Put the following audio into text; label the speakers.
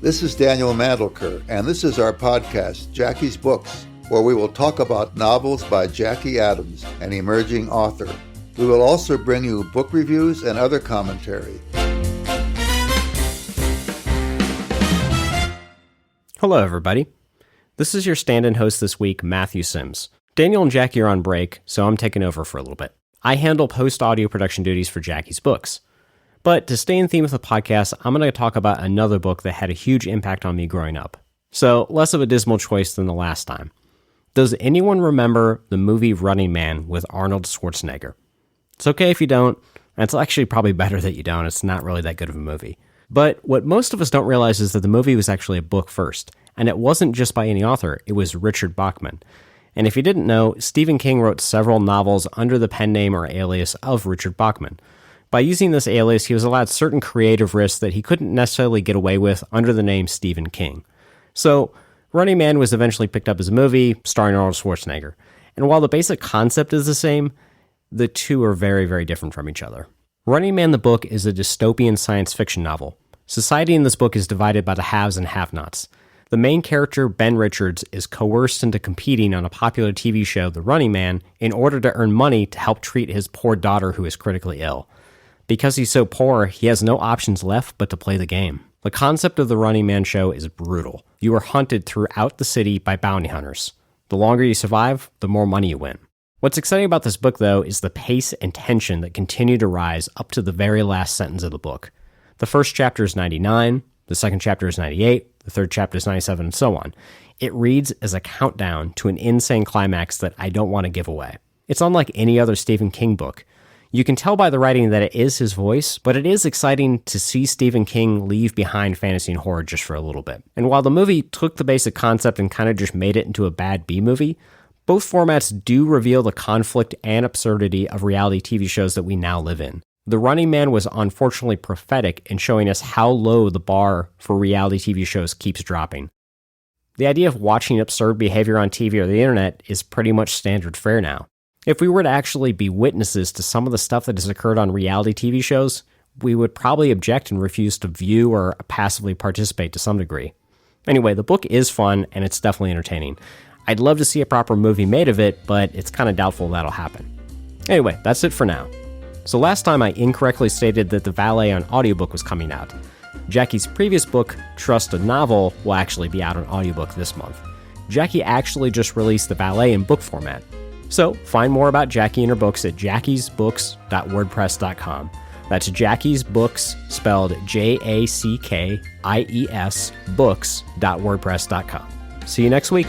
Speaker 1: This is Daniel Mandelker, and this is our podcast, Jackie's Books, where we will talk about novels by Jackie Adams, an emerging author. We will also bring you book reviews and other commentary.
Speaker 2: Hello, everybody. This is your stand-in host this week, Matthew Sims. Daniel and Jackie are on break, so I'm taking over for a little bit. I handle post-audio production duties for Jackie's Books. But to stay in theme with the podcast, I'm going to talk about another book that had a huge impact on me growing up. So, less of a dismal choice than the last time. Does anyone remember the movie Running Man with Arnold Schwarzenegger? It's okay if you don't. It's actually probably better that you don't. It's not really that good of a movie. But what most of us don't realize is that the movie was actually a book first. And it wasn't just by any author. It was Richard Bachman. And if you didn't know, Stephen King wrote several novels under the pen name or alias of Richard Bachman. By using this alias, he was allowed certain creative risks that he couldn't necessarily get away with under the name Stephen King. So, Running Man was eventually picked up as a movie starring Arnold Schwarzenegger. And while the basic concept is the same, the two are very, very different from each other. Running Man the book is a dystopian science fiction novel. Society in this book is divided by the haves and have-nots. The main character, Ben Richards, is coerced into competing on a popular TV show, The Running Man, in order to earn money to help treat his poor daughter who is critically ill. Because he's so poor, he has no options left but to play the game. The concept of the Running Man show is brutal. You are hunted throughout the city by bounty hunters. The longer you survive, the more money you win. What's exciting about this book, though, is the pace and tension that continue to rise up to the very last sentence of the book. The first chapter is 99, the second chapter is 98, the third chapter is 97, and so on. It reads as a countdown to an insane climax that I don't want to give away. It's unlike any other Stephen King book. You can tell by the writing that it is his voice, but it is exciting to see Stephen King leave behind fantasy and horror just for a little bit. And while the movie took the basic concept and kind of just made it into a bad B-movie, both formats do reveal the conflict and absurdity of reality TV shows that we now live in. The Running Man was unfortunately prophetic in showing us how low the bar for reality TV shows keeps dropping. The idea of watching absurd behavior on TV or the internet is pretty much standard fare now. If we were to actually be witnesses to some of the stuff that has occurred on reality TV shows, we would probably object and refuse to view or passively participate to some degree. Anyway, the book is fun and it's definitely entertaining. I'd love to see a proper movie made of it, but it's kind of doubtful that'll happen. Anyway, that's it for now. So last time I incorrectly stated that the Valet on audiobook was coming out. Jackie's previous book, Trust a Novel, will actually be out on audiobook this month. Jackie actually just released the Valet in book format. So, find more about Jackie and her books at jackiesbooks.wordpress.com. That's Jackie's Books, spelled Jackkies, books.wordpress.com. See you next week.